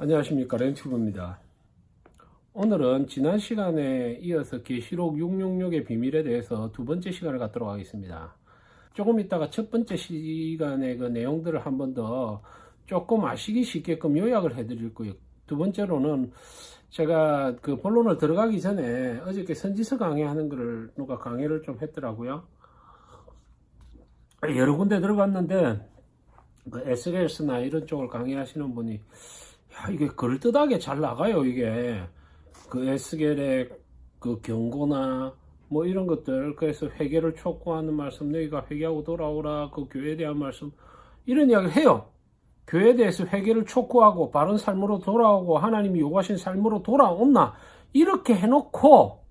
안녕하십니까, 렌튜브입니다. 오늘은 지난 시간에 이어서 계시록 666의 비밀에 대해서 두 번째 시간을 갖도록 하겠습니다. 조금 있다가 첫 번째 시간의 그 내용들을 한 번 더 조금 아시기 쉽게끔 요약을 해드릴 거예요. 두 번째로는 제가 그 본론을 들어가기 전에 어저께 선지서 강의하는 거를 누가 강의를 좀 했더라고요. 여러 군데 들어갔는데 그 SLS나 이런 쪽을 강의하시는 분이 이게 그럴듯하게 잘 나가요. 이게 그 에스겔의 그 경고나 뭐 이런 것들, 그래서 회개를 촉구하는 말씀, 너희가 회개하고 돌아오라, 그 교회에 대한 말씀, 이런 이야기를 해요. 교회에 대해서 회개를 촉구하고 바른 삶으로 돌아오고 하나님이 요구하신 삶으로 돌아온나, 이렇게 해놓고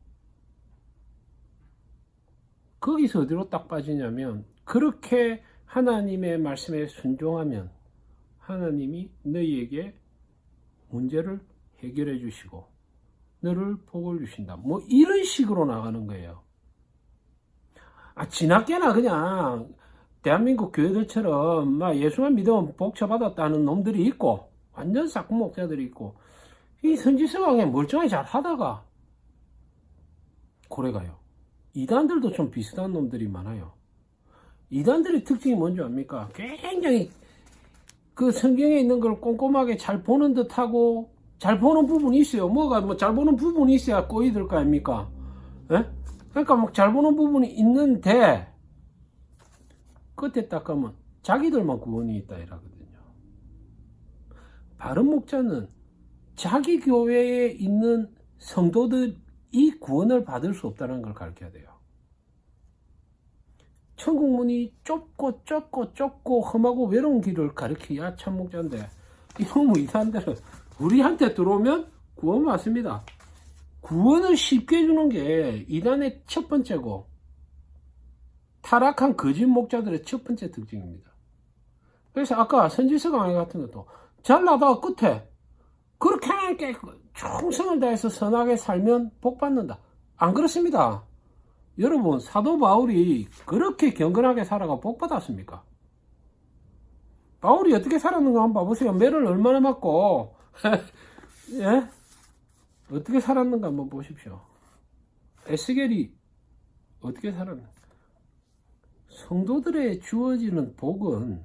거기서 어디로 딱 빠지냐면, 그렇게 하나님의 말씀에 순종하면 하나님이 너희에게 문제를 해결해 주시고 너를 복을 주신다. 뭐 이런 식으로 나가는 거예요. 지나게나 그냥 대한민국 교회들처럼 막 예수만 믿으면 복 받았다는 놈들이 있고 완전 싹군 목사들이 있고, 이 선지서 강의 멀쩡하게 잘 하다가 고래가요. 이단들도 좀 비슷한 놈들이 많아요. 이단들의 특징이 뭔지 압니까? 굉장히 그 성경에 있는 걸 꼼꼼하게 잘 보는 듯하고, 잘 보는 부분이 있어요. 뭐 잘 보는 부분이 있어야 꼬이 들 거 아닙니까? 예? 그러니까 막 잘 보는 부분이 있는데 끝에 딱 가면 자기들만 구원이 있다 이러거든요. 바른 목자는 자기 교회에 있는 성도들이 구원을 받을 수 없다는 걸 가르쳐야 돼요. 천국문이 좁고 험하고 외로운 길을 가리키야 참목자인데, 이놈의 이단들은 우리한테 들어오면 구원 받습니다. 구원을 쉽게 주는 게 이단의 첫 번째고 타락한 거짓 목자들의 첫 번째 특징입니다. 그래서 아까 선지서 강의 같은 것도 잘나다가 끝에 그렇게 하나님께 충성을 다해서 선하게 살면 복 받는다, 안 그렇습니다. 여러분, 사도 바울이 그렇게 경건하게 살아가 복 받았습니까? 바울이 어떻게 살았는가 한번 봐보세요. 매를 얼마나 맞고 예? 어떻게 살았는가 한번 보십시오. 에스겔이 어떻게 살았는가. 성도들의 주어지는 복은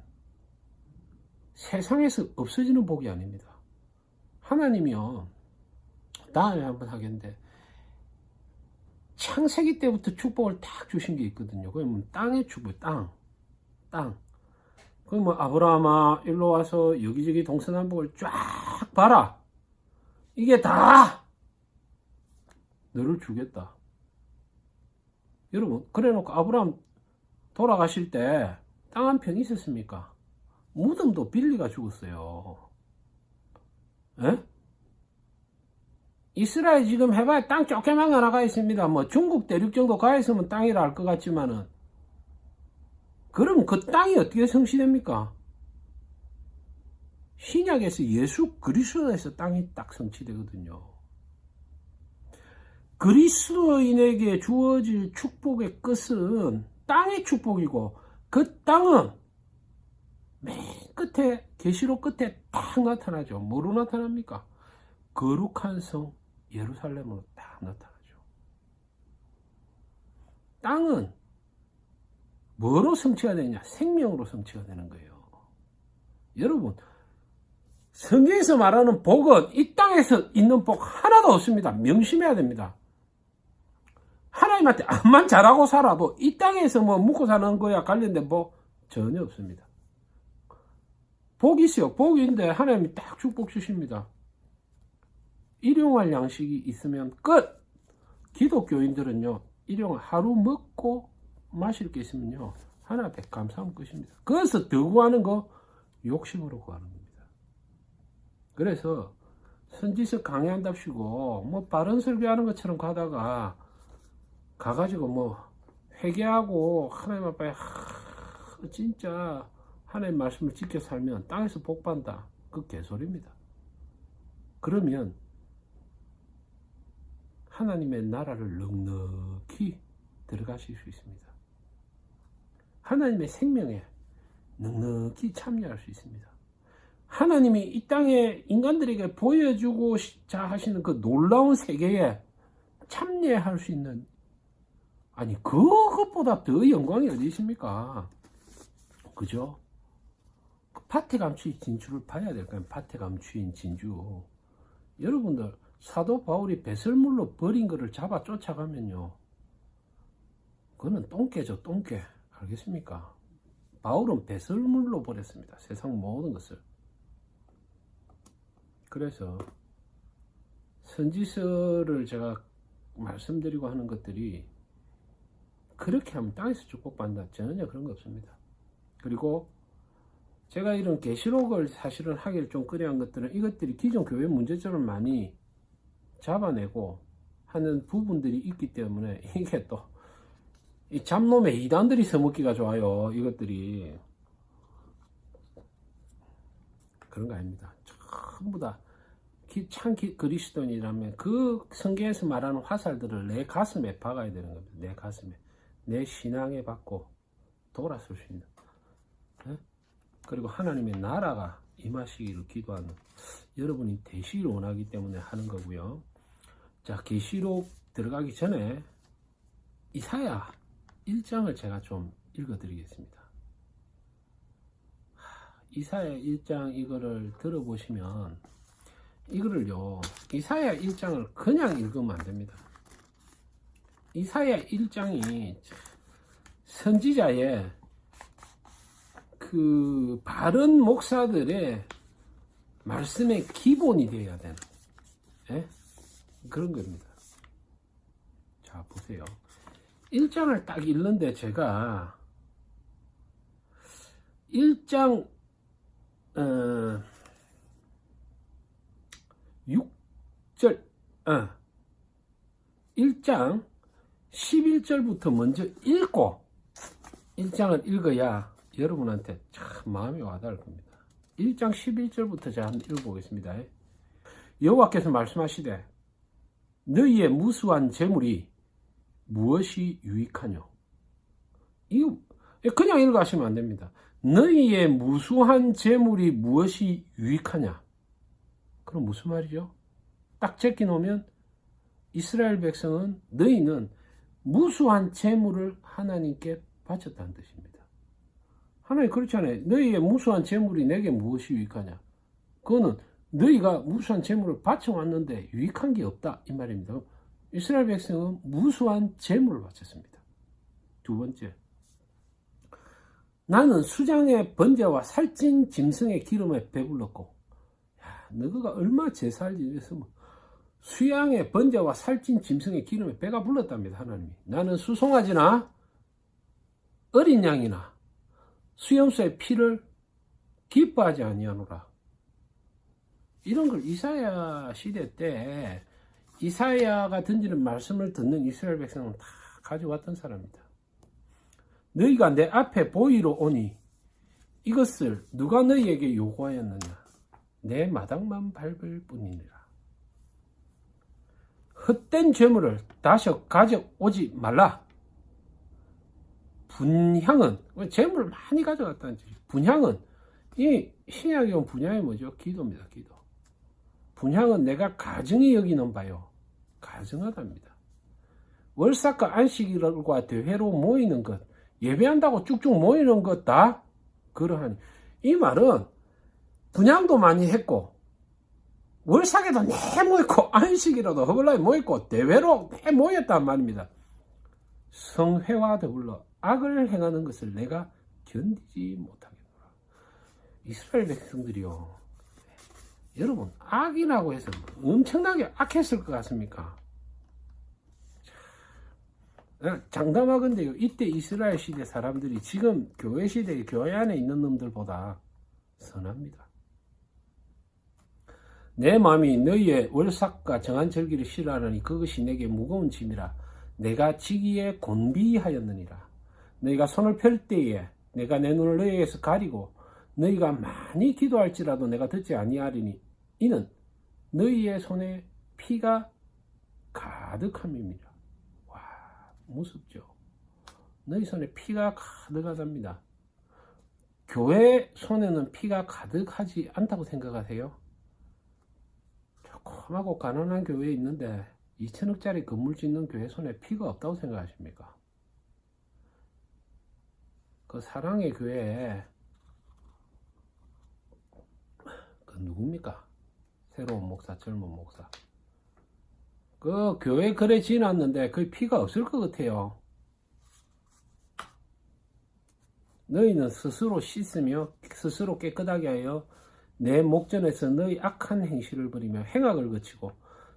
세상에서 없어지는 복이 아닙니다. 하나님이요, 다음에 한번 하겠는데 창세기 때부터 축복을 딱 주신 게 있거든요. 그러면 땅의 축복, 땅. 그럼 뭐 아브라함아 일로 와서 여기저기 동서남북을 쫙 봐라. 이게 다 너를 주겠다. 여러분, 그래놓고 아브라함 돌아가실 때 땅 한 평 있었습니까? 무덤도 빌리가 죽었어요. 에? 이스라엘 지금 해봐야 땅 조그만 하나 가 있습니다. 뭐 중국 대륙 정도 가 있으면 땅이라 할 것 같지만은, 그럼 그 땅이 어떻게 성취됩니까? 신약에서 예수 그리스도에서 땅이 딱 성취되거든요. 그리스도인에게 주어질 축복의 끝은 땅의 축복이고, 그 땅은 맨 끝에, 계시록 끝에 딱 나타나죠. 뭐로 나타납니까? 거룩한 성 예루살렘으로 딱 나타나죠. 땅은 뭐로 성취가 되냐? 생명으로 성취가 되는 거예요. 여러분, 성경에서 말하는 복은 이 땅에서 있는 복 하나도 없습니다. 명심해야 됩니다. 하나님한테 암만 잘하고 살아도 이 땅에서 뭐 묵고 사는 거야 관련된 복 전혀 없습니다. 복이 있어요. 복인데 하나님이 딱 축복 주십니다. 일용할 양식이 있으면 끝! 기독교인들은요, 일용할 하루 먹고 마실 게 있으면요, 하나 앞에 감사하면 끝입니다. 그래서 더 구하는 거 욕심으로 구하는 겁니다. 그래서 선지서 강의한답시고 뭐 바른 설교하는 것처럼 가가지고 뭐 회개하고 하나님 앞에 진짜 하나님 말씀을 지켜 살면 땅에서 복 받는다, 그 개소리입니다. 그러면 하나님의 나라를 넉넉히 들어가실 수 있습니다. 하나님의 생명에 넉넉히 참여할 수 있습니다. 하나님이 이 땅에 인간들에게 보여주고자 하시는 그 놀라운 세계에 참여할 수 있는, 아니 그것보다 더 영광이 어디 있습니까? 그죠? 밭에 감추인 진주를 봐야 될 거예요. 밭에 감추인 진주. 여러분들 사도 바울이 배설물로 버린 것을 잡아 쫓아가면요, 그거는 똥개죠. 똥개. 알겠습니까? 바울은 배설물로 버렸습니다. 세상 모든 것을. 그래서 선지서를 제가 말씀드리고 하는 것들이 그렇게 하면 땅에서 축복받는다, 전혀 그런 거 없습니다. 그리고 제가 이런 계시록을 사실은 하기를 좀 꺼려한 것들은 이것들이 기존 교회 문제점을 많이 잡아내고 하는 부분들이 있기 때문에 이게 또 이 잡놈의 이단들이 써먹기가 좋아요. 이것들이 그런 거 아닙니다. 전부 다 참 그리스도인이라면 그 성경에서 말하는 화살들을 내 가슴에 박아야 되는 겁니다. 내 가슴에, 내 신앙에 박고 돌아설 수 있는, 네? 그리고 하나님의 나라가 임하시기를 기도하는 여러분이 되시기를 원하기 때문에 하는 거고요. 자, 계시록 들어가기 전에 이사야 1장을 제가 좀 읽어드리겠습니다. 이사야 1장 이거를 들어보시면, 이거를요, 이사야 1장을 그냥 읽으면 안 됩니다. 이사야 1장이 선지자의 그 바른 목사들의 말씀의 기본이 되어야 되는, 예? 그런 겁니다. 자, 보세요. 1장을 딱 읽는데 제가 1장 6절 1장 11절부터 먼저 읽고 1장을 읽어야 여러분한테 참 마음이 와닿을 겁니다. 1장 11절부터 제가 한번 읽어보겠습니다. 여호와께서 말씀하시되 너희의 무수한 재물이 무엇이 유익하뇨? 이거 그냥 읽어하시면 안 됩니다. 너희의 무수한 재물이 무엇이 유익하냐? 그럼 무슨 말이죠? 딱 제끼 놓으면 이스라엘 백성은, 너희는 무수한 재물을 하나님께 바쳤다는 뜻입니다. 하나님 그렇지 않아요. 너희의 무수한 재물이 내게 무엇이 유익하냐? 그거는 너희가 무수한 재물을 바쳐왔는데 유익한 게 없다, 이 말입니다. 이스라엘 백성은 무수한 재물을 바쳤습니다. 두 번째, 나는 수장의 번제와 살찐 짐승의 기름에 배불렀고, 너희가 얼마 제사를 지냈으면 수양의 번제와 살찐 짐승의 기름에 배가 불렀답니다. 하나님이. 나는 수송아지나 어린 양이나 수염소의 피를 기뻐하지 아니하노라. 이런 걸 이사야 시대 때 이사야가 던지는 말씀을 듣는 이스라엘 백성은 다 가져왔던 사람입니다. 너희가 내 앞에 보이러 오니 이것을 누가 너희에게 요구하였느냐? 내 마당만 밟을 뿐이니라. 헛된 재물을 다시 가져오지 말라. 분향은, 재물을 많이 가져갔다는 뜻이죠. 분향은, 이 신약에 온 분향이 뭐죠? 기도입니다. 기도. 분향은 내가 가증히 여기는 바요. 가증하답니다. 월삭과 안식일과 대회로 모이는 것, 예배한다고 쭉쭉 모이는 것 다 그러하니. 이 말은 분향도 많이 했고, 월삭에도 내 모였고, 안식이라도 허벌나게 모였고, 대회로 내 모였단 말입니다. 성회와 더불어 악을 행하는 것을 내가 견디지 못하겠노라. 이스라엘 백성들이요, 여러분, 악이라고 해서 엄청나게 악했을 것 같습니까? 장담하건대요, 이때 이스라엘 시대 사람들이 지금 교회 시대에 교회 안에 있는 놈들보다 선합니다. 내 마음이 너희의 월삭과 정한 절기를 싫어하느니 그것이 내게 무거운 짐이라. 내가 지기에 곤비하였느니라. 너희가 손을 펼 때에 내가 내 눈을 너희에게서 가리고 너희가 많이 기도할지라도 내가 듣지 아니하리니 이는 너희의 손에 피가 가득함입니다. 와, 무섭죠. 너희 손에 피가 가득하답니다. 교회 손에는 피가 가득하지 않다고 생각하세요? 조그마고 가난한 교회에 있는데 2천억짜리 건물 짓는 교회 손에 피가 없다고 생각하십니까? 그 사랑의 교회에 그 누굽니까? 새로운 목사, 젊은 목사. 그 교회 그래 지났는데 그 피가 없을 것 같아요. 너희는 스스로 씻으며 스스로 깨끗하게 하여 내 목전에서 너희 악한 행실을 버리며 행악을 거치고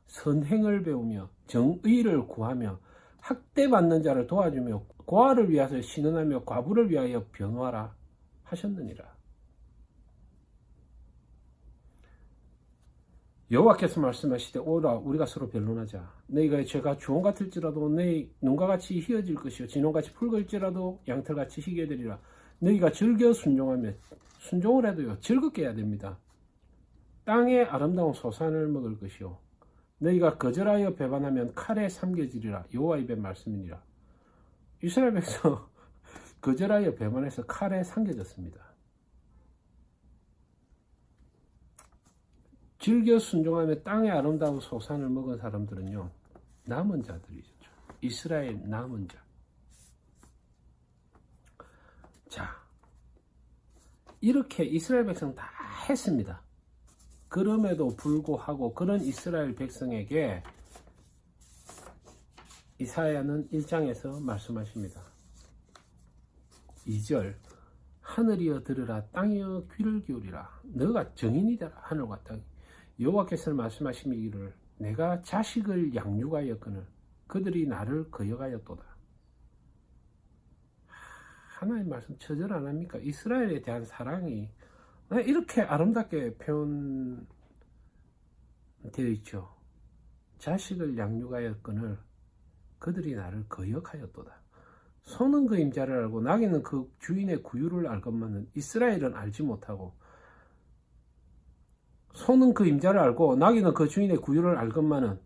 선행을 배우며 정의를 구하며 학대받는 자를 도와주며 고아를 위하여 신원하며 과부를 위하여 변호하라 하셨느니라. 여호와께서 말씀하시되 오라 우리가 서로 변론하자. 너희가 죄가 주홍 같을지라도 너희 눈과 같이 희어질 것이요 진홍같이 붉을지라도 양털같이 희게 되리라. 너희가 즐겨 순종하며 순종을 해도요 즐겁게 해야 됩니다. 땅의 아름다운 소산을 먹을 것이요 너희가 거절하여 배반하면 칼에 삼겨지리라. 여호와 입의 말씀이니라. 이스라엘 백성 거절하여 배반해서 칼에 삼겨졌습니다. 즐겨 순종하며 땅의 아름다운 소산을 먹은 사람들은요 남은 자들이죠. 이스라엘 남은 자. 자, 이렇게 이스라엘 백성 다 했습니다. 그럼에도 불구하고 그런 이스라엘 백성에게 이사야는 1장에서 말씀하십니다. 2절 하늘이여 들으라 땅이여 귀를 기울이라 너가 정인이 되라 하늘과 땅. 여호와께서 말씀하시기를 내가 자식을 양육하였거늘 그들이 나를 거역하였도다. 하나님 말씀 처절 안 합니까? 이스라엘에 대한 사랑이 이렇게 아름답게 표현되어 있죠. 자식을 양육하였거늘 그들이 나를 거역하였도다. 소는 그 임자를 알고 나귀는 그 주인의 구유를 알건만은 이스라엘은 알지 못하고 소는 그 임자를 알고 나귀는 그 주인의 구유를 알건만은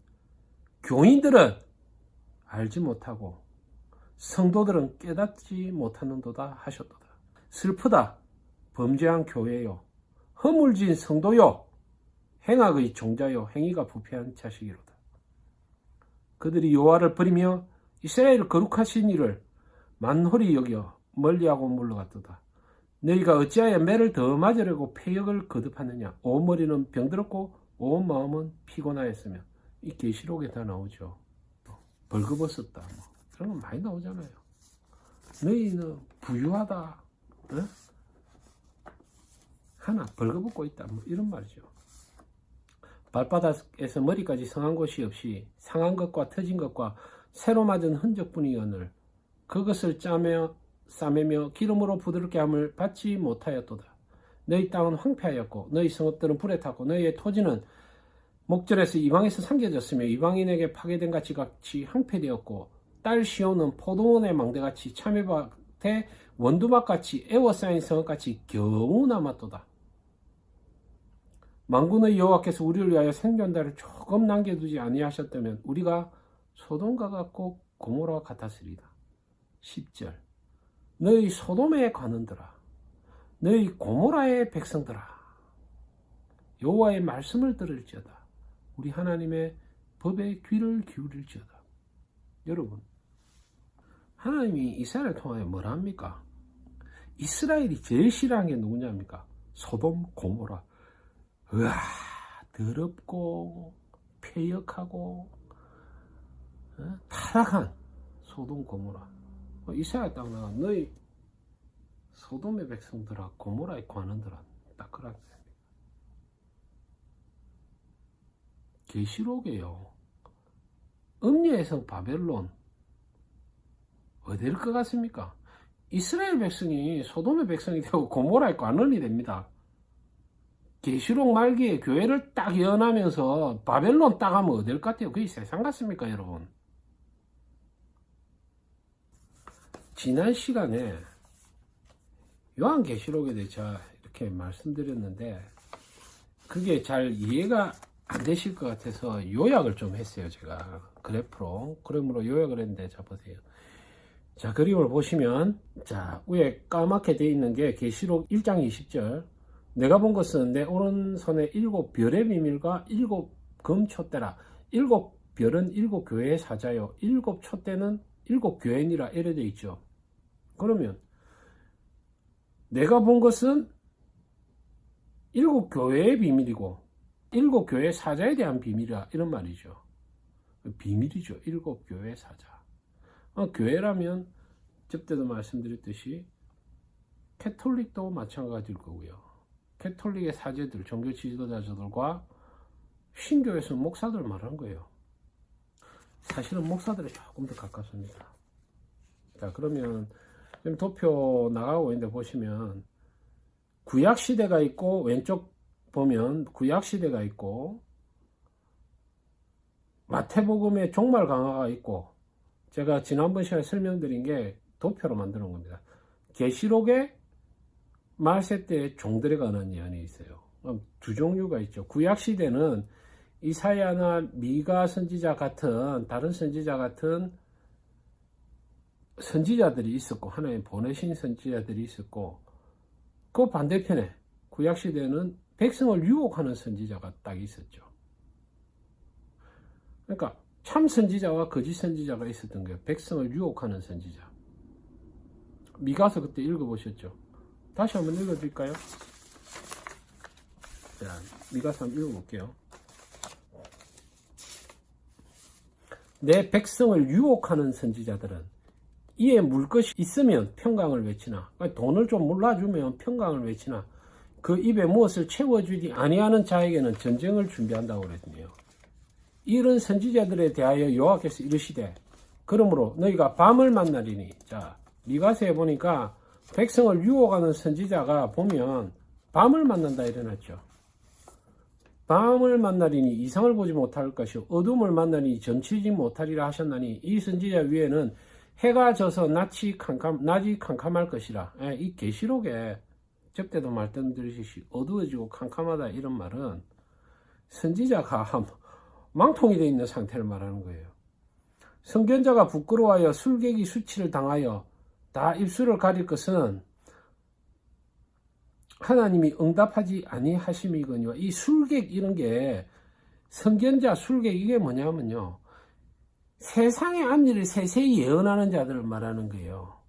교인들은 알지 못하고 성도들은 깨닫지 못하는도다 하셨도다. 슬프다. 범죄한 교회요 허물진 성도요 행악의 종자요 행위가 부패한 자식이로다. 그들이 여호와를 버리며 이스라엘을 거룩하신 이를 만홀히 여겨 멀리하고 물러갔도다. 너희가 어찌하여 매를 더 맞으려고 폐역을 거듭하느냐. 온 머리는 병들었고 온 마음은 피곤하였으며. 이 계시록에 다 나오죠. 벌거벗었다 뭐. 그런 거 많이 나오잖아요. 너희는 부유하다 하나 벌거벗고 있다 뭐 이런 말이죠. 발바닥에서 머리까지 성한 곳이 없이 상한 것과 터진 것과 새로 맞은 흔적뿐이거늘 그것을 싸매며 기름으로 부드럽게 함을 받지 못하였도다. 너희 땅은 황폐하였고 너희 성읍들은 불에 탔고 너희의 토지는 목전에서 이방에서 삼겨졌으며 이방인에게 파괴된 같이 황폐되었고 딸 시온은 포도원의 망대같이 참외밭에 원두막같이 애워싸인 성읍같이 겨우 남았도다. 만군의 여호와께서 우리를 위하여 생존자를 조금 남겨두지 아니하셨다면 우리가 소돔과 같고 고모라와 같았으리다. 10절 너희 소돔의 관원들아 너희 고모라의 백성들아 여호와의 말씀을 들을지어다. 우리 하나님의 법에 귀를 기울일지어다. 여러분 하나님이 이스라엘을 통하여 뭐라 합니까? 이스라엘이 제일 싫어하는 게 누구냐입니까? 소돔 고모라. 으아 더럽고 폐역하고 타락한 소돔 고모라. 이스라엘 땅 나가 너희 소돔의 백성들아 고모라의 관원들아 딱 그런 거예요. 계시록에요 음녀의 성 바벨론 어디일 것 같습니까? 이스라엘 백성이 소돔의 백성이 되고 고모라의 관원이 됩니다. 계시록 말기에 교회를 딱 연하면서 바벨론 딱 하면 어딜 것 같아요? 그게 세상 같습니까 여러분? 지난 시간에 요한계시록에 대해 제가 이렇게 말씀드렸는데 그게 잘 이해가 안 되실 것 같아서 요약을 좀 했어요. 제가 그래프로 그러므로 요약을 했는데 자 보세요. 자, 그림을 보시면, 자, 위에 까맣게 되어 있는 게 계시록 1장 20절. 내가 본 것은 내 오른손에 7별의 비밀과 7금촛대라. 7별은 7교회의 사자요. 7촛대는 7교회니라 이래 되어 있죠. 그러면 내가 본 것은 7교회의 비밀이고 7교회의 사자에 대한 비밀이라 이런 말이죠. 비밀이죠. 7교회의 사자. 교회라면 저때도 말씀드렸듯이 캐톨릭도 마찬가지일 거고요. 캐톨릭의 사제들, 종교 지도자들과 신교에서 목사들 말하는 거예요. 사실은 목사들이 조금 더 가깝습니다. 자, 그러면 지금 도표 나가고 있는데 보시면 구약 시대가 있고, 왼쪽 보면 구약 시대가 있고, 마태복음의 종말 강화가 있고, 제가 지난번 시간에 설명드린 게 도표로 만드는 겁니다. 계시록에 말세 때 종들에 관한 예언이 있어요. 두 종류가 있죠. 구약 시대는 이사야나 미가 선지자 같은, 다른 선지자 같은 선지자들이 있었고, 하나님 보내신 선지자들이 있었고, 그 반대편에 구약 시대는 백성을 유혹하는 선지자가 딱 있었죠. 그러니까 참 선지자와 거짓 선지자가 있었던 거예요. 백성을 유혹하는 선지자. 미가서 그때 읽어보셨죠? 다시 한번 읽어드릴까요? 자, 미가서 한번 읽어볼게요. 내 백성을 유혹하는 선지자들은 이에 물 것이 있으면 평강을 외치나, 돈을 좀 몰라주면 평강을 외치나, 그 입에 무엇을 채워주지 아니하는 자에게는 전쟁을 준비한다고 그랬네요. 이런 선지자들에 대하여 여호와께서 이르시되, 그러므로 너희가 밤을 만나리니. 자, 미가서에 보니까 백성을 유혹하는 선지자가 보면 밤을 만난다 이래놨죠. 밤을 만나리니 이상을 보지 못할 것이요 어둠을 만나니 점치지 못하리라 하셨나니, 이 선지자 위에는 해가 져서 낮이 캄캄할 것이라. 이 계시록에 저때도 말씀드리듯이 어두워지고 캄캄하다 이런 말은 선지자가 망통이 되어 있는 상태를 말하는 거예요. 선견자가 부끄러워하여 술객이 수치를 당하여 다 입술을 가릴 것은 하나님이 응답하지 아니하심이거니와. 이 술객 이런 게, 선견자, 술객 이게 뭐냐면요, 세상의 앞일을 세세히 예언하는 자들을 말하는 거예요.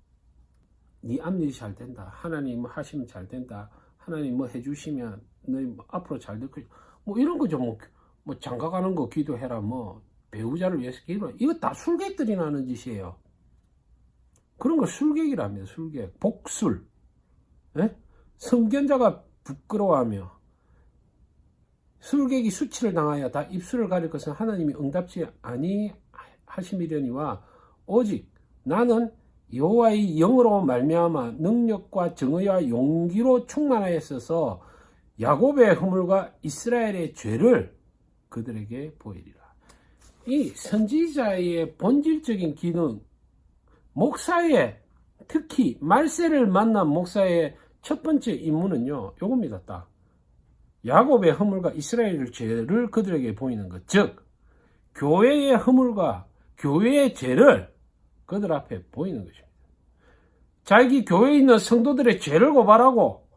네 앞일이 잘 된다, 하나님 뭐 하시면 잘 된다, 하나님 뭐 해주시면 너희 뭐 앞으로 잘 될 거야, 뭐 이런 거죠. 뭐 장가가는 거 기도해라, 뭐 배우자를 위해서 기도. 이거 다 술객들이 하는 짓이에요. 그런 걸 술객이랍니다. 술객, 복술. 예? 선견자가 부끄러워하며 술객이 수치를 당하여 다 입술을 가릴 것은 하나님이 응답지 아니하심이려니와, 오직 나는 여호와의 영으로 말미암아 능력과 정의와 용기로 충만하였어서 야곱의 허물과 이스라엘의 죄를 그들에게 보이리라. 이 선지자의 본질적인 기능, 목사의, 특히 말세를 만난 목사의 첫 번째 임무는요, 요겁니다. 딱 야곱의 허물과 이스라엘의 죄를 그들에게 보이는 것, 즉 교회의 허물과 교회의 죄를 그들 앞에 보이는 것입니다. 자기 교회에 있는 성도들의 죄를 고발하고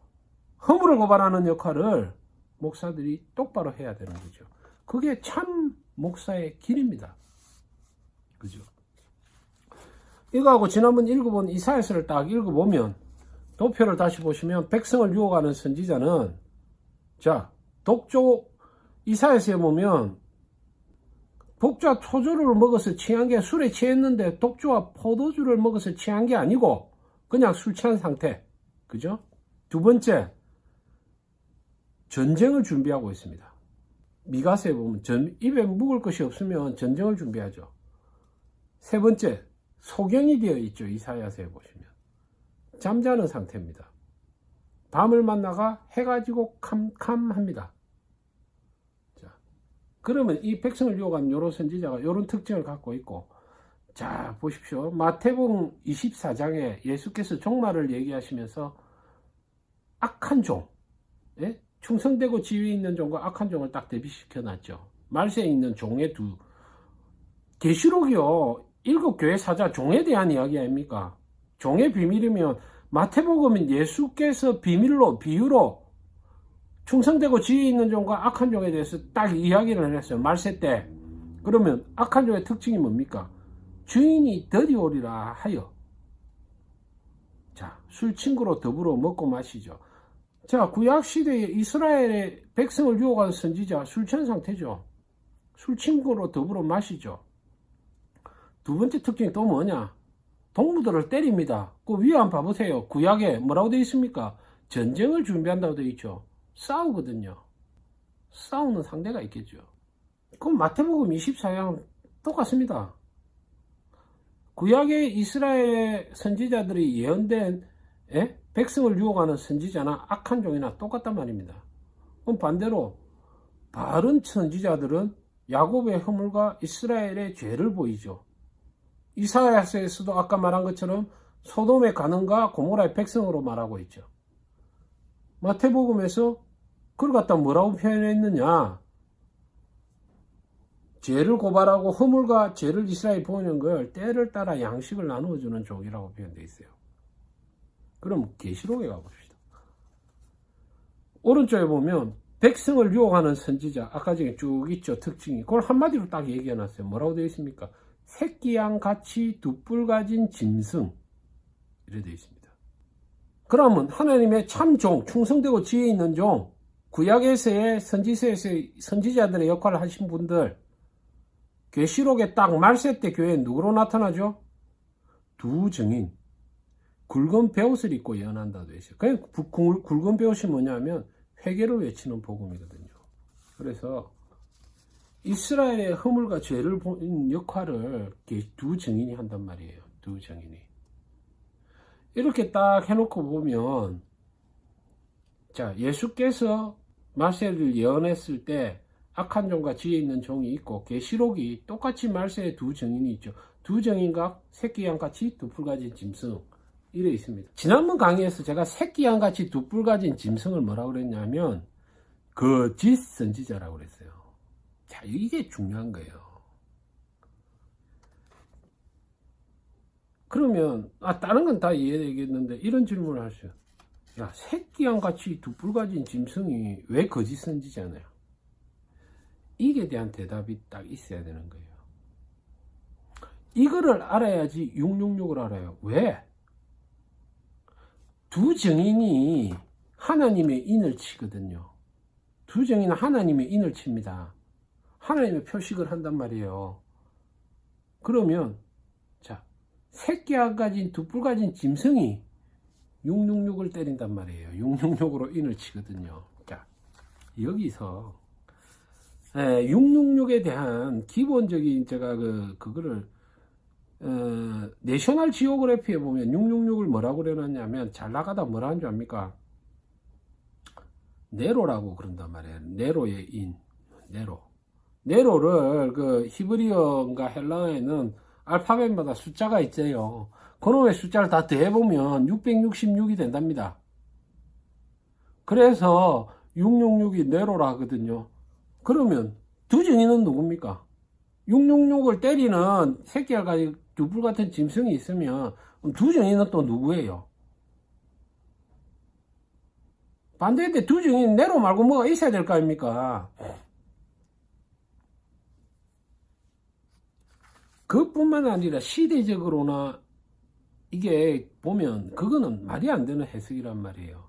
허물을 고발하는 역할을 목사들이 똑바로 해야 되는 거죠. 그게 참 목사의 길입니다. 그죠? 이거하고 지난번 읽어본 이사야서를 딱 읽어보면, 도표를 다시 보시면 백성을 유혹하는 선지자는, 자, 독조, 이사야서에 보면 독주와 토주를 먹어서 취한 게, 술에 취했는데 독주와 포도주를 먹어서 취한 게 아니고 그냥 술 취한 상태. 그죠? 두 번째, 전쟁을 준비하고 있습니다. 미가서에 보면 입에 묵을 것이 없으면 전쟁을 준비하죠. 세 번째, 소경이 되어 있죠. 이사야서에 보시면 잠자는 상태입니다. 밤을 만나가 해가 지고 캄캄합니다. 자, 그러면 이 백성을 유혹한 요런 선지자가 요런 특징을 갖고 있고, 자, 보십시오. 마태복음 24장에 예수께서 종말을 얘기하시면서 악한 종, 예? 충성되고 지위에 있는 종과 악한 종을 딱 대비시켜 놨죠. 말세에 있는 종의 두. 계시록이요, 일곱 교회 사자 종에 대한 이야기 아닙니까? 종의 비밀이면 마태복음은 예수께서 비유로 충성되고 지혜 있는 종과 악한 종에 대해서 딱 이야기를 했어요. 말세 때. 그러면 악한 종의 특징이 뭡니까? 주인이 더디오리라 하여. 자, 술 친구로 더불어 먹고 마시죠. 자, 구약시대에 이스라엘의 백성을 유혹한 선지자 술 취한 상태죠. 술 친구로 더불어 마시죠. 두 번째 특징이 또 뭐냐? 동무들을 때립니다. 그 위에 한번 봐보세요. 구약에 뭐라고 되어 있습니까? 전쟁을 준비한다고 되어 있죠. 싸우거든요. 싸우는 상대가 있겠죠. 그럼 마태복음 24장 똑같습니다. 구약의 이스라엘의 선지자들이 예언된 백성을 유혹하는 선지자나 악한 종이나 똑같단 말입니다. 그럼 반대로 바른 선지자들은 야곱의 허물과 이스라엘의 죄를 보이죠. 이사야서에서도 아까 말한 것처럼 소돔의 가늠과 고모라의 백성으로 말하고 있죠. 마태복음에서 그걸 갖다 뭐라고 표현했느냐? 죄를 고발하고 허물과 죄를 이스라엘이 보이는 걸 때를 따라 양식을 나누어주는 족이라고 표현되어 있어요. 그럼 계시록에 가봅시다. 오른쪽에 보면 백성을 유혹하는 선지자 아까 전에 쭉 있죠. 특징이. 그걸 한마디로 딱 얘기해놨어요. 뭐라고 되어 있습니까? 새끼양 같이 두 뿔 가진 짐승 이래 되어 있습니다. 그러면 하나님의 참종, 충성되고 지혜 있는 종, 구약에서의 선지서에서의 선지자들의 역할을 하신 분들, 계시록에 딱 말세 때 교회에 누구로 나타나죠? 두 증인, 굵은 베옷을 입고 예언한다 되어 있어요. 그냥 굵은 베옷이 뭐냐면 회개를 외치는 복음이거든요. 그래서 이스라엘의 허물과 죄를 보는 역할을 두 증인이 한단 말이에요. 두 증인이. 이렇게 딱 해놓고 보면, 자, 예수께서 말세를 예언했을 때 악한 종과 지혜 있는 종이 있고, 계시록이 똑같이 말세에 두 증인이 있죠. 두 증인과 새끼양같이 두 뿔 가진 짐승 이래 있습니다. 지난번 강의에서 제가 새끼양같이 두 뿔 가진 짐승을 뭐라고 그랬냐면 거짓 선지자라고 그랬어요. 자, 이게 중요한 거예요. 그러면 다른 건 다 이해되겠는데 이런 질문을 하세요. 야, 새끼양같이 두 뿔 가진 짐승이 왜 거짓 선지자냐? 이게 대한 대답이 딱 있어야 되는 거예요. 이거를 알아야지 666을 알아요. 왜? 두 증인이 하나님의 인을 치거든요. 두 증인은 하나님의 인을 칩니다. 하나님의 표식을 한단 말이에요. 그러면 자, 새끼와 가진 두 뿔 가진 짐승이 666을 때린단 말이에요. 666으로 인을 치거든요. 자, 여기서 666에 대한 기본적인 제가 그거를 내셔널 지오그래피에 보면 666을 뭐라고 그래놨냐면 잘 나가다 뭐라 하는 줄 압니까? 네로라고 그런단 말이에요. 네로의 인, 네로를 그 히브리어인가 헬라어에는 알파벳마다 숫자가 있어요. 그놈의 숫자를 다 더해보면 666이 된답니다. 그래서 666이 네로라 하거든요. 그러면 두 증인은 누굽니까? 666을 때리는 새끼알 가지고 두 뿔 같은 짐승이 있으면 두 증인은 또 누구예요? 반대인데 두 증인 네로 말고 뭐가 있어야 될 거 아닙니까? 그뿐만 아니라 시대적으로나 이게 보면 그거는 말이 안 되는 해석이란 말이에요.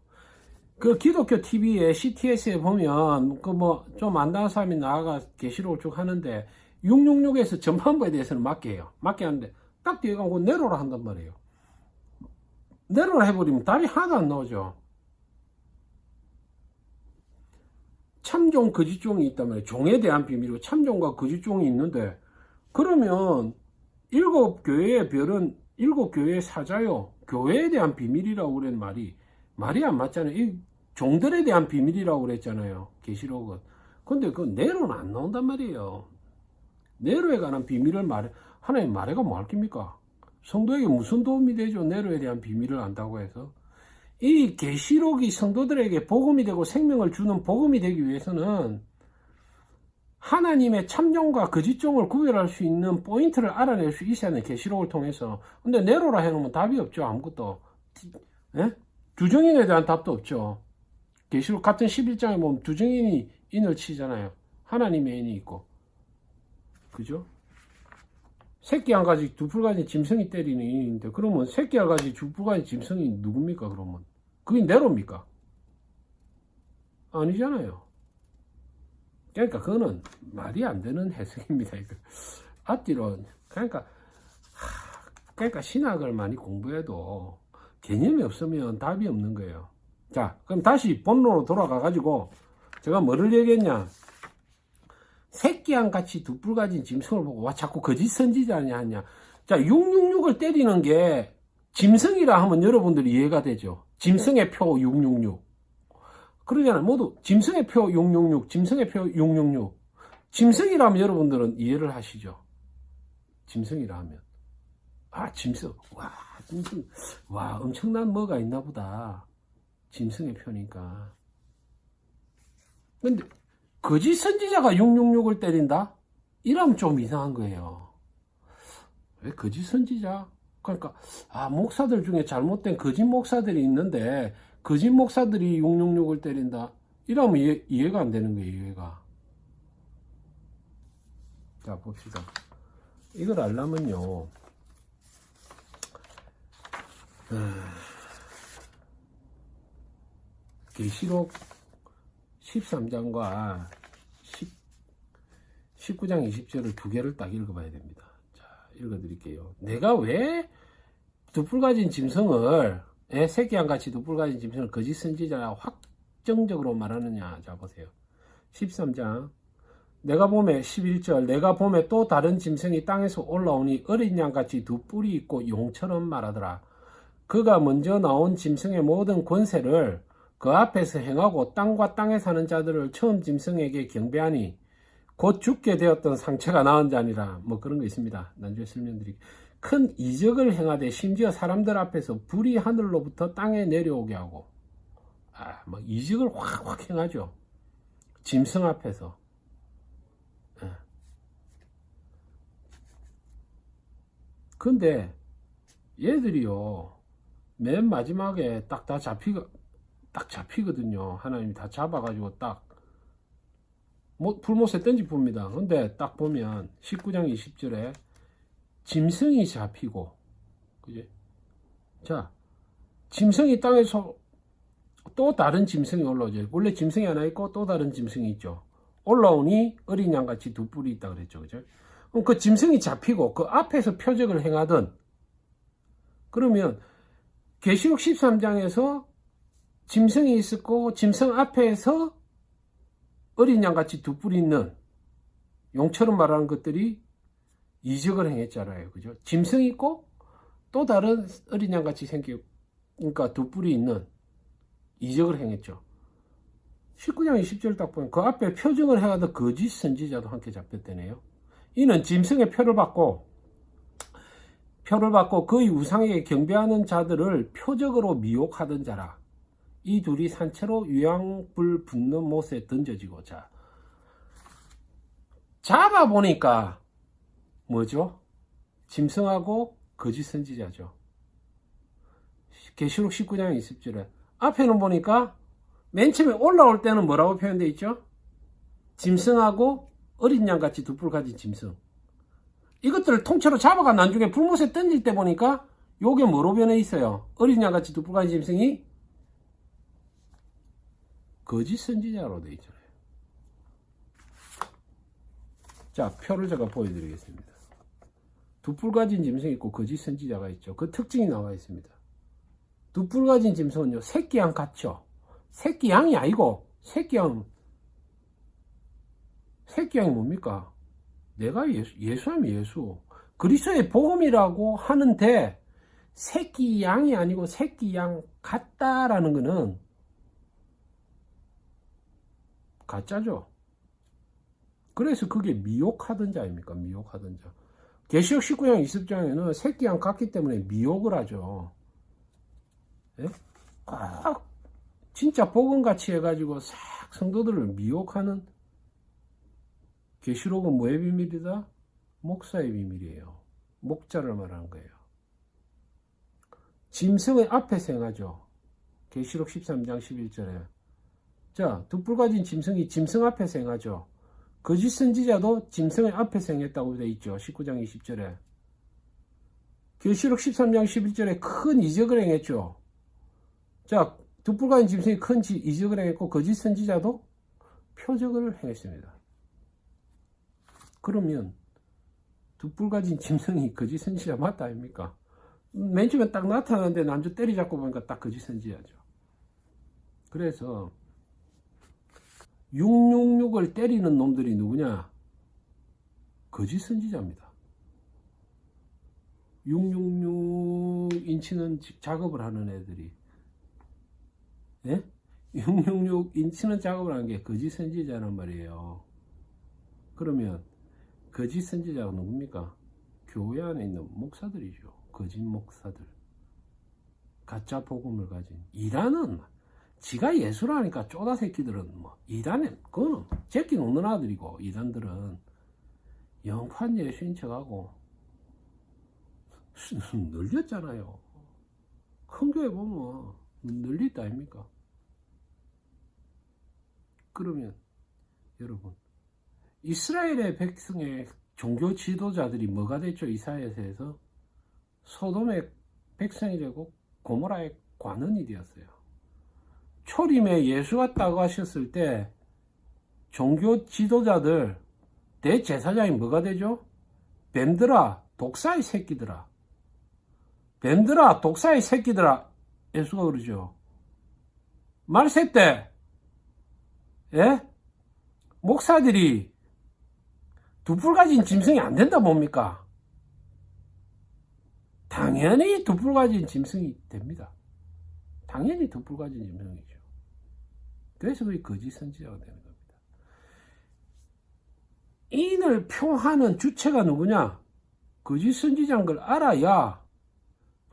그 기독교 TV에 CTS에 보면 그 뭐 좀 안다는 사람이 나아가 계시록을 쭉 하는데 666에서 전반부에 대해서는 맞게 해요. 맞게 하는데 딱 뒤에 가고 네로라 한단 말이에요. 네로라 해버리면 답이 하나도 안 나오죠. 참종 거짓종이 있단 말이에요. 종에 대한 비밀이고 참종과 거짓종이 있는데 그러면 일곱 교회의 별은 일곱 교회의 사자요. 교회에 대한 비밀이라고 그런 말이 안 맞잖아요. 이 종들에 대한 비밀이라고 그랬잖아요. 계시록은. 근데 그 네로는 안 나온단 말이에요. 네로에 관한 비밀을 하나님 말해가 뭐 할 겁니까? 성도에게 무슨 도움이 되죠? 네로에 대한 비밀을 안다고 해서. 이 계시록이 성도들에게 복음이 되고 생명을 주는 복음이 되기 위해서는 하나님의 참종과 거짓종을 구별할 수 있는 포인트를 알아낼 수 있어야 하는 계시록을 통해서. 근데 네로라 해놓으면 답이 없죠. 아무것도. 예? 두 증인에 대한 답도 없죠. 계시록 같은 11장에 보면 두 증인이 인을 치잖아요. 하나님의 인이 있고. 그죠? 새끼 한 가지 두 풀 가진 짐승이 때리는 인인데, 그러면 새끼 한 가지 두 풀 가진 짐승이 누굽니까? 그러면 그게 네로입니까? 아니잖아요. 그러니까 그거는 말이 안 되는 해석입니다. 이거. 앞뒤로 그러니까 신학을 많이 공부해도 개념이 없으면 답이 없는 거예요. 자, 그럼 다시 본론으로 돌아가 가지고 제가 뭐를 얘기했냐? 새끼양 같이 두 뿔 가진 짐승을 보고 와 자꾸 거짓 선지자냐 하냐. 자, 666을 때리는 게 짐승이라 하면 여러분들이 이해가 되죠. 짐승의 표 666. 그러잖아요. 모두 짐승의 표 666, 짐승의 표 666. 짐승이라면 여러분들은 이해를 하시죠. 짐승이라 하면. 아, 짐승. 와, 짐승. 와, 엄청난 뭐가 있나 보다. 짐승의 표니까. 근데 거짓 선지자가 666을 때린다? 이러면 좀 이상한 거예요. 왜 거짓 선지자? 그러니까 목사들 중에 잘못된 거짓 목사들이 있는데 거짓 목사들이 666을 때린다? 이러면 이해가 안 되는 거예요. 이해가. 자, 봅시다. 이걸 알려면요. 계시록 13장과 19장 20절을 두 개를 딱 읽어봐야 됩니다. 자, 읽어드릴게요. 내가 왜 두 뿔 가진 짐승을, 새끼양 같이 두 뿔 가진 짐승을 거짓 선지자라 확정적으로 말하느냐. 자, 보세요. 13장. 내가 봄에 11절. 내가 봄에 또 다른 짐승이 땅에서 올라오니 어린 양 같이 두 뿔이 있고 용처럼 말하더라. 그가 먼저 나온 짐승의 모든 권세를 그 앞에서 행하고 땅과 땅에 사는 자들을 처음 짐승에게 경배하니 곧 죽게 되었던 상처가 나은 자니라. 뭐 그런 거 있습니다. 나중에 설명드릴게요. 큰 이적을 행하되 심지어 사람들 앞에서 불이 하늘로부터 땅에 내려오게 하고, 막 이적을 확 행하죠. 짐승 앞에서. 근데 얘들이요, 맨 마지막에 딱 잡히거든요. 하나님이 다 잡아가지고 불못에 던지 봅니다. 근데 딱 보면 19장 20절에 짐승이 잡히고, 그지? 자, 짐승이 땅에서 또 다른 짐승이 올라오죠. 원래 짐승이 하나 있고 또 다른 짐승이 있죠. 올라오니 어린 양같이 두 뿔이 있다 그랬죠. 그죠? 그럼 그 짐승이 잡히고 그 앞에서 표적을 행하던, 그러면 계시록 13장에서 짐승이 있었고 짐승 앞에서 어린 양같이 두 뿔이 있는 용처럼 말하는 것들이 이적을 행했잖아요. 그죠? 짐승이 있고 또 다른 어린 양같이 그러니까 두 뿔이 있는 이적을 행했죠. 19장 20절 딱 보면 그 앞에 표적을 행하던 거짓 선지자도 함께 잡혔대네요. 이는 짐승의 표를 받고 그의 우상에게 경배하는 자들을 표적으로 미혹하던 자라. 이 둘이 산채로 유황불 붙는 못에 던져지고. 자, 잡아보니까 뭐죠? 짐승하고 거짓 선지자죠. 계시록 19장 20절에 앞에는 보니까 맨 처음에 올라올 때는 뭐라고 표현되어 있죠? 짐승하고 어린 양같이 두 뿔 가진 짐승. 이것들을 통째로 잡아가 나중에 불못에 던질 때 보니까 요게 뭐로 변해 있어요? 어린 양같이 두 뿔 가진 짐승이 거짓 선지자로 되어 있잖아요. 자, 표를 제가 보여드리겠습니다. 두 뿔 가진 짐승이 있고 거짓 선지자가 있죠. 그 특징이 나와 있습니다. 두 뿔 가진 짐승은요, 새끼양 같죠. 새끼양이 아니고 새끼양이 뭡니까? 내가 예수하면 예수. 그리스도의 복음이라고 하는데 새끼양이 아니고 새끼양 같다라는 거는 가짜죠. 그래서 그게 미혹하던 자입니까? 미혹하던 자. 계시록 19장 20장에는 새끼양 같기 때문에 미혹을 하죠. 예? 진짜 복음같이 해가지고 싹 성도들을 미혹하는 계시록은 뭐의 비밀이다? 목사의 비밀이에요. 목자를 말하는 거예요. 짐승의 앞에서 행하죠. 계시록 13장 11절에. 자, 두 뿔 가진 짐승이 짐승 앞에서 행하죠. 거짓 선지자도 짐승의 앞에서 행했다고 되어 있죠. 19장 20절에. 계시록 13장 11절에 큰 이적을 행했죠. 자, 두 뿔 가진 짐승이 큰 이적을 행했고 거짓 선지자도 표적을 행했습니다. 그러면 두 뿔 가진 짐승이 거짓 선지자 맞다 아닙니까? 맨 처음에 딱 나타나는데 남주 때리잡고 보니까 딱 거짓 선지자죠. 그래서 666을 때리는 놈들이 누구냐? 거짓 선지자입니다. 666 인치는 작업을 하는 애들이, 예? 666 인치는 작업을 하는 게 거짓 선지자란 말이에요. 그러면 거짓 선지자가 누굽니까? 교회 안에 있는 목사들이죠. 거짓 목사들. 가짜 복음을 가진 이단은 지가 예수라니까 쪼다 새끼들은 뭐 이단에 그거는 제끼 놓는 아들이고, 이단들은 영판 예수인 척하고 늘렸잖아요. 큰 교회 보면 늘렸다 아닙니까? 그러면 여러분, 이스라엘의 백성의 종교 지도자들이 뭐가 됐죠? 이사야서에서 소돔의 백성이 되고 고모라의 관원이 되었어요. 초림에 예수 왔다고 하셨을 때 종교 지도자들 대제사장이 뭐가 되죠? 뱀들아, 독사의 새끼들아. 뱀들아, 독사의 새끼들아. 예수가 그러죠. 말세 때, 예? 목사들이 두 뿔 가진 짐승이 안 된다 뭡니까? 당연히 두 뿔 가진 짐승이 됩니다. 당연히 두 뿔 가진 짐승이죠. 그래서 그게 거짓 선지자가 되는 겁니다. 인을 표하는 주체가 누구냐? 거짓 선지자인 걸 알아야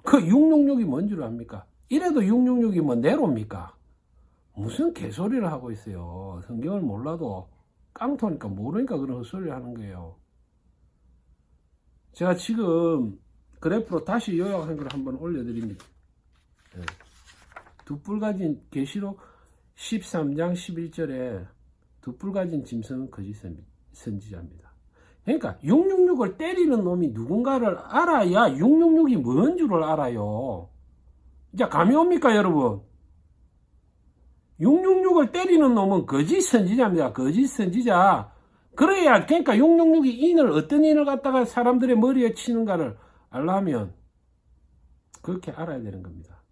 그 666이 뭔 줄 압니까? 이래도 666이 뭐 네로입니까? 무슨 개소리를 하고 있어요. 성경을 몰라도 깡통이니까 모르니까 그런 헛소리를 하는 거예요. 제가 지금 그래프로 다시 요약한 걸 한번 올려드립니다. 네. 두 뿔 가진 계시록 13장 11절에 두 뿔 가진 짐승은 거짓 선지자입니다. 그러니까 666을 때리는 놈이 누군가를 알아야 666이 뭔 줄을 알아요. 이제 감이 옵니까 여러분? 666을 때리는 놈은 거짓 선지자입니다. 거짓 선지자. 그래야, 그러니까 666이 어떤 인을 갖다가 사람들의 머리에 치는가를 알려면 그렇게 알아야 되는 겁니다.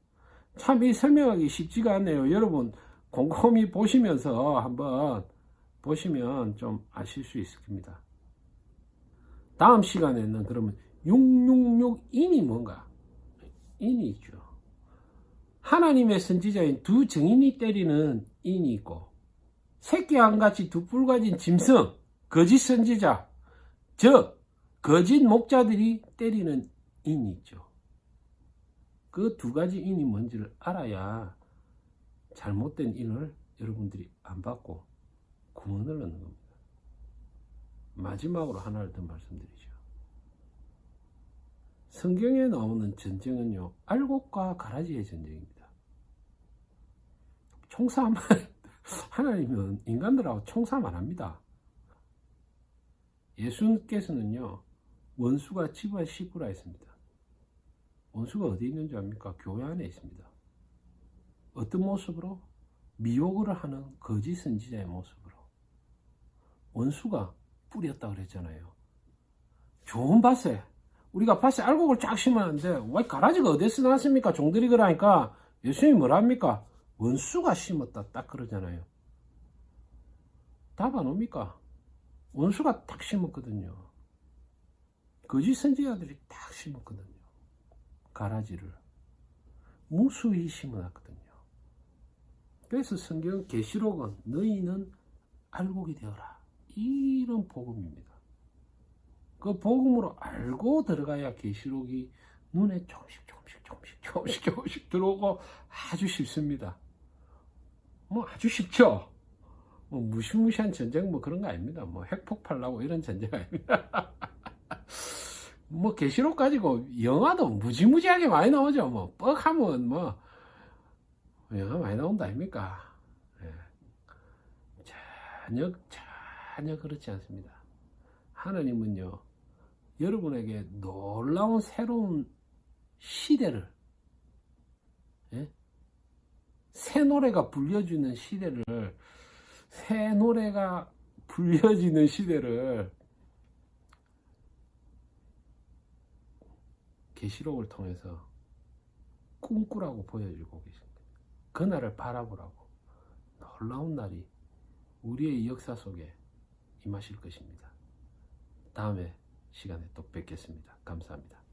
참 이 설명하기 쉽지가 않네요. 여러분 곰곰이 보시면서 한번 보시면 좀 아실 수 있을 겁니다. 다음 시간에는 그러면 666인이 뭔가? 인이 있죠. 하나님의 선지자인 두 증인이 때리는 인이 있고, 새끼 한같이 두 뿔 가진 짐승, 거짓 선지자, 즉 거짓 목자들이 때리는 인이 있죠. 그 두 가지 인이 뭔지를 알아야 잘못된 인을 여러분들이 안 받고 구원을 얻는 겁니다. 마지막으로 하나를 더 말씀드리죠. 성경에 나오는 전쟁은요, 알곡과 가라지의 전쟁입니다. 총싸움, 하나님은 인간들하고 총싸움 안 합니다. 예수님께서는요, 원수가 집안 식구라 했습니다. 원수가 어디 있는 줄 압니까? 교회 안에 있습니다. 어떤 모습으로? 미혹을 하는 거짓 선지자의 모습으로. 원수가 뿌렸다 그랬잖아요. 좋은 밭에, 우리가 밭에 알곡을 쫙 심었는데 왜 가라지가 어디서 났습니까? 종들이 그러니까 예수님이 뭐라 합니까? 원수가 심었다 딱 그러잖아요. 답 안 옵니까? 원수가 딱 심었거든요. 거짓 선지자들이 딱 심었거든요. 가라지를 무수히 심어놨거든요. 그래서 성경 계시록은 너희는 알곡이 되어라, 이런 복음입니다. 그 복음으로 알고 들어가야 계시록이 눈에 조금씩 들어오고 아주 쉽습니다. 뭐 아주 쉽죠. 뭐 무시무시한 전쟁 뭐 그런 거 아닙니다. 뭐 핵폭발 나고 이런 전쟁 아닙니다. 뭐 계시록 가지고 영화도 무지무지하게 많이 나오죠. 뭐 뻑하면 뭐 영화 많이 나온다 아닙니까? 예. 전혀 그렇지 않습니다. 하나님은요, 여러분에게 놀라운 새로운 시대를, 예? 새 노래가 불려지는 시대를 계시록을 통해서 꿈꾸라고 보여주고 계십니다. 그날을 바라보라고. 놀라운 날이 우리의 역사 속에 임하실 것입니다. 다음에 시간에 또 뵙겠습니다. 감사합니다.